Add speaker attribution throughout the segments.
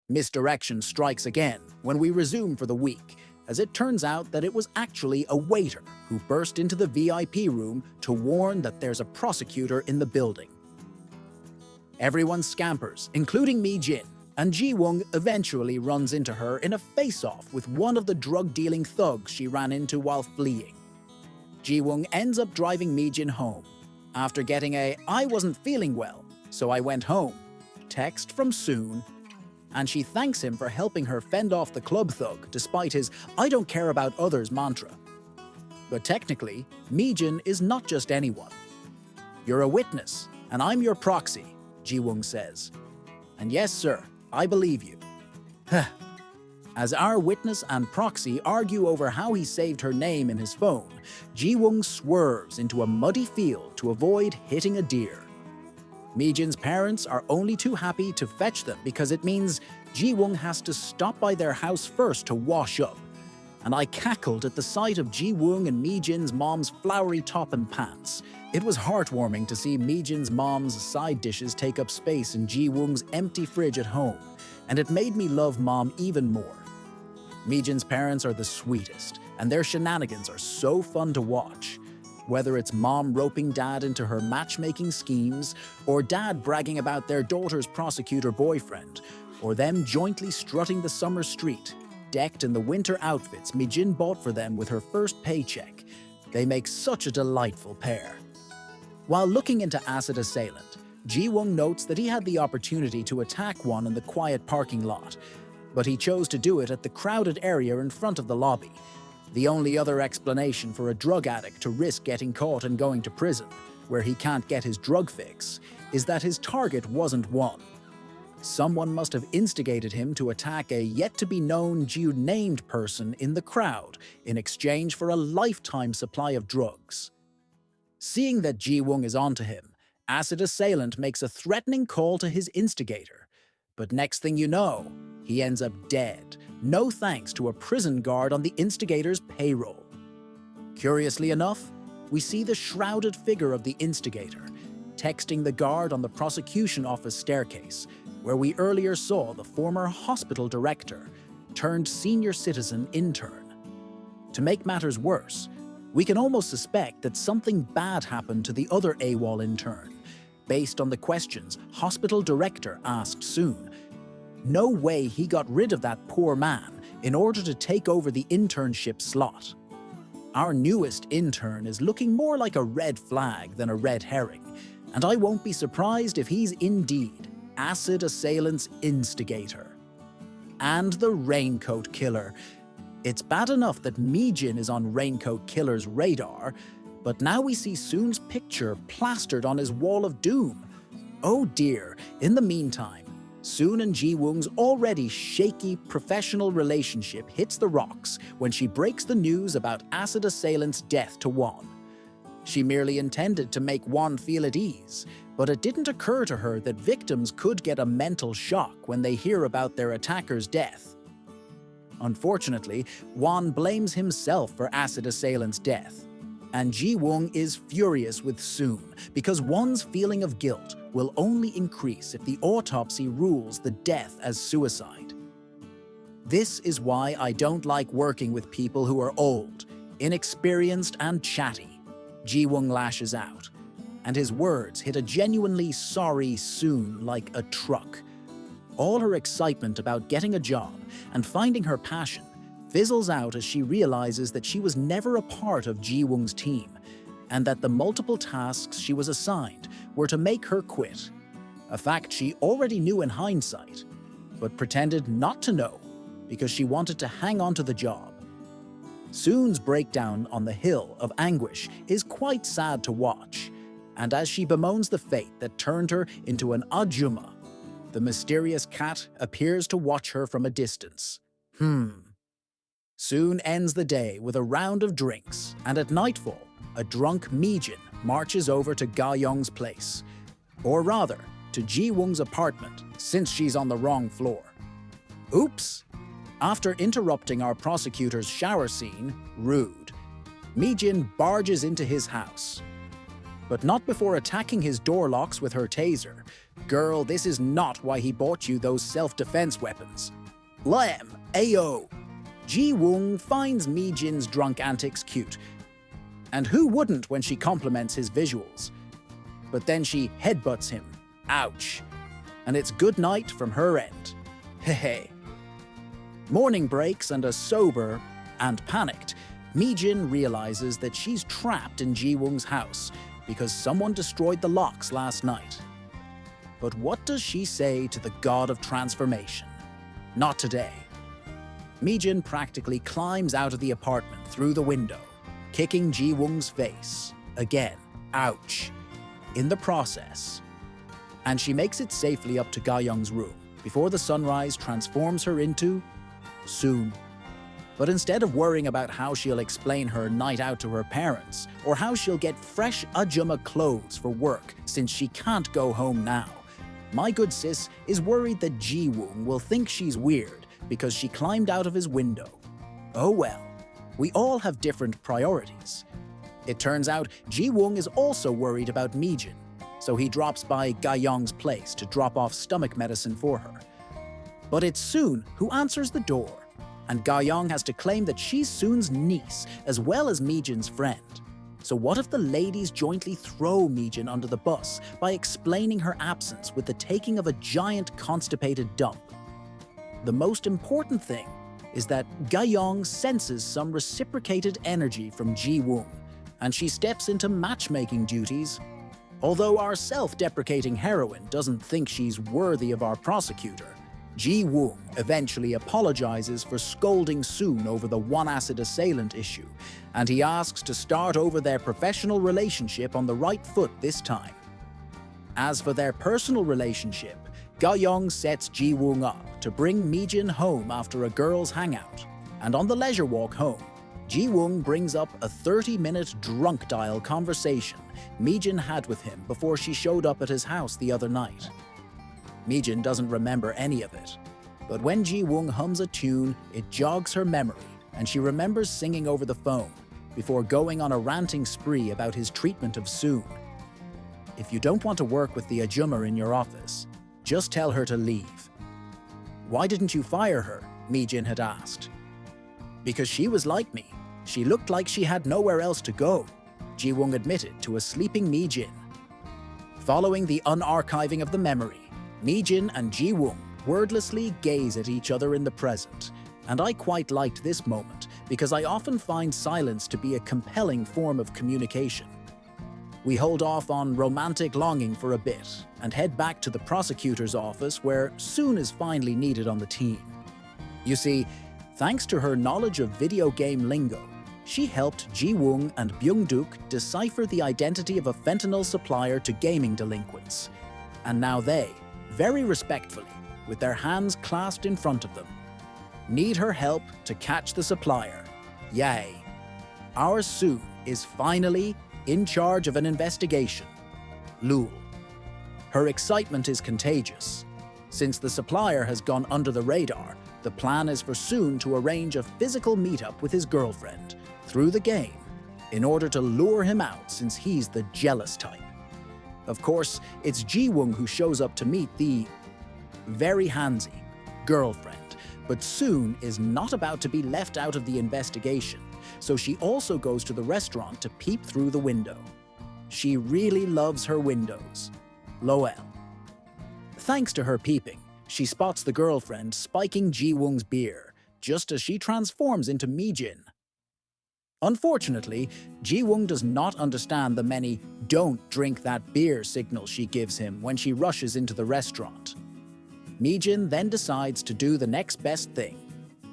Speaker 1: Misdirection strikes again when we resume for the week, as it turns out that it was actually a waiter who burst into the VIP room to warn that there's a prosecutor in the building. Everyone scampers, including Mi-jin, and Ji-woong eventually runs into her in a face-off with one of the drug-dealing thugs she ran into while fleeing. Ji-woong ends up driving Mi-jin home, after getting a "I wasn't feeling well, so I went home" text from Soon, and she thanks him for helping her fend off the club thug despite his "I don't care about others" mantra. But technically, Mi-jin is not just anyone. "You're a witness, and I'm your proxy," Ji-woong says. And yes, sir, I believe you. As our witness and proxy argue over how he saved her name in his phone, Ji-woong swerves into a muddy field to avoid hitting a deer. Mi-jin's parents are only too happy to fetch them because it means Ji-woong has to stop by their house first to wash up. And I cackled at the sight of Ji-woong and Mi-jin's mom's flowery top and pants. It was heartwarming to see Mi-jin's mom's side dishes take up space in Ji-woong's empty fridge at home, and it made me love Mom even more. Mi-jin's parents are the sweetest, and their shenanigans are so fun to watch. Whether it's Mom roping Dad into her matchmaking schemes, or Dad bragging about their daughter's prosecutor boyfriend, or them jointly strutting the summer street, decked in the winter outfits Mi-jin bought for them with her first paycheck, they make such a delightful pair. While looking into Acid Assailant, Ji-woong notes that he had the opportunity to attack one in the quiet parking lot, but he chose to do it at the crowded area in front of the lobby. The only other explanation for a drug addict to risk getting caught and going to prison, where he can't get his drug fix, is that his target wasn't one. Someone must have instigated him to attack a yet-to-be-known Jew-named person in the crowd in exchange for a lifetime supply of drugs. Seeing that Ji-woong is onto him, Acid Assailant makes a threatening call to his instigator. But next thing you know, he ends up dead, no thanks to a prison guard on the instigator's payroll. Curiously enough, we see the shrouded figure of the instigator, texting the guard on the prosecution office staircase, where we earlier saw the former hospital director turned senior citizen intern. To make matters worse, we can almost suspect that something bad happened to the other AWOL intern, based on the questions hospital director asked Soon. No way he got rid of that poor man in order to take over the internship slot. Our newest intern is looking more like a red flag than a red herring, and I won't be surprised if he's indeed Acid Assailant's instigator. And the Raincoat Killer. It's bad enough that Mi-jin is on Raincoat Killer's radar, but now we see Soon's picture plastered on his wall of doom. Oh dear, in the meantime, Soon and Ji-woong's already shaky professional relationship hits the rocks when she breaks the news about Acid Assailant's death to Won. She merely intended to make Won feel at ease, but it didn't occur to her that victims could get a mental shock when they hear about their attacker's death. Unfortunately, Won blames himself for Acid Assailant's death, and Ji-woong is furious with Soon because Won's feeling of guilt will only increase if the autopsy rules the death as suicide. This is why I don't like working with people who are old, inexperienced, and chatty, Ji-woong lashes out, and his words hit a genuinely sorry Soon like a truck. All her excitement about getting a job and finding her passion fizzles out as she realizes that she was never a part of Ji-woong's team, and that the multiple tasks she was assigned were to make her quit. A fact she already knew in hindsight, but pretended not to know because she wanted to hang on to the job. Soon's breakdown on the hill of anguish is quite sad to watch, and as she bemoans the fate that turned her into an ajumma, the mysterious cat appears to watch her from a distance. Soon ends the day with a round of drinks, and at nightfall, a drunk Mi-jin marches over to Ga-young's place. Or rather, to Ji-woong's apartment, since she's on the wrong floor. Oops! After interrupting our prosecutor's shower scene, rude, Mi-jin barges into his house. But not before attacking his door locks with her taser, Girl, this is not why he bought you those self-defense weapons. Lam, Ayo. Ji-woong finds Mi-jin's drunk antics cute. And who wouldn't when she compliments his visuals? But then she headbutts him. Ouch. And it's good night from her end. Hehe. Morning breaks and a sober and panicked, Mi-jin realizes that she's trapped in Ji-woong's house because someone destroyed the locks last night. But what does she say to the god of transformation? Not today. Mi-jin practically climbs out of the apartment through the window, kicking Ji-woong's face. Again, ouch. In the process. And she makes it safely up to Ga-young's room before the sunrise transforms her into Soon. But instead of worrying about how she'll explain her night out to her parents, or how she'll get fresh ajuma clothes for work since she can't go home now, my good sis is worried that Ji-woong will think she's weird because she climbed out of his window. Oh well, we all have different priorities. It turns out Ji-woong is also worried about Mi-jin, so he drops by Ga-young's place to drop off stomach medicine for her. But it's Soon who answers the door, and Ga-young has to claim that she's Soon's niece as well as Mi-jin's friend. So what if the ladies jointly throw Mi-jin under the bus by explaining her absence with the taking of a giant constipated dump? The most important thing is that Ga-young senses some reciprocated energy from Ji-woong, and she steps into matchmaking duties. Although our self-deprecating heroine doesn't think she's worthy of our prosecutor, Ji-woong eventually apologizes for scolding Soon over the one-acid assailant issue, and he asks to start over their professional relationship on the right foot this time. As for their personal relationship, Ga-young sets Ji-woong up to bring Mi-jin home after a girls' hangout, and on the leisure walk home, Ji-woong brings up a 30-minute drunk-dial conversation Mi-jin had with him before she showed up at his house the other night. Mi-jin doesn't remember any of it, but when Ji-woong hums a tune, it jogs her memory, and she remembers singing over the phone before going on a ranting spree about his treatment of Soon. If you don't want to work with the ajumma in your office, just tell her to leave. Why didn't you fire her? Mi-jin had asked. Because she was like me. She looked like she had nowhere else to go, Ji-woong admitted to a sleeping Mi-jin. Following the unarchiving of the memory, Mi-jin and Ji-woong wordlessly gaze at each other in the present, and I quite liked this moment because I often find silence to be a compelling form of communication. We hold off on romantic longing for a bit and head back to the prosecutor's office where Soon is finally needed on the team. You see, thanks to her knowledge of video game lingo, she helped Ji-woong and Byung-duk decipher the identity of a fentanyl supplier to gaming delinquents. And now they, very respectfully, with their hands clasped in front of them, need her help to catch the supplier. Yay! Our Soon is finally in charge of an investigation. Lul. Her excitement is contagious. Since the supplier has gone under the radar, the plan is for Soon to arrange a physical meetup with his girlfriend through the game in order to lure him out since he's the jealous type. Of course, it's Ji-woong who shows up to meet the very handsy girlfriend, but Soon is not about to be left out of the investigation, so she also goes to the restaurant to peep through the window. She really loves her windows. Lol. Thanks to her peeping, she spots the girlfriend spiking Ji-woong's beer, just as she transforms into Mi-jin. Unfortunately, Ji-woong does not understand the many "don't drink that beer" signals she gives him when she rushes into the restaurant. Mi-jin then decides to do the next best thing,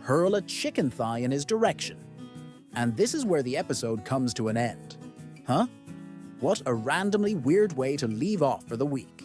Speaker 1: hurl a chicken thigh in his direction. And this is where the episode comes to an end. Huh? What a randomly weird way to leave off for the week.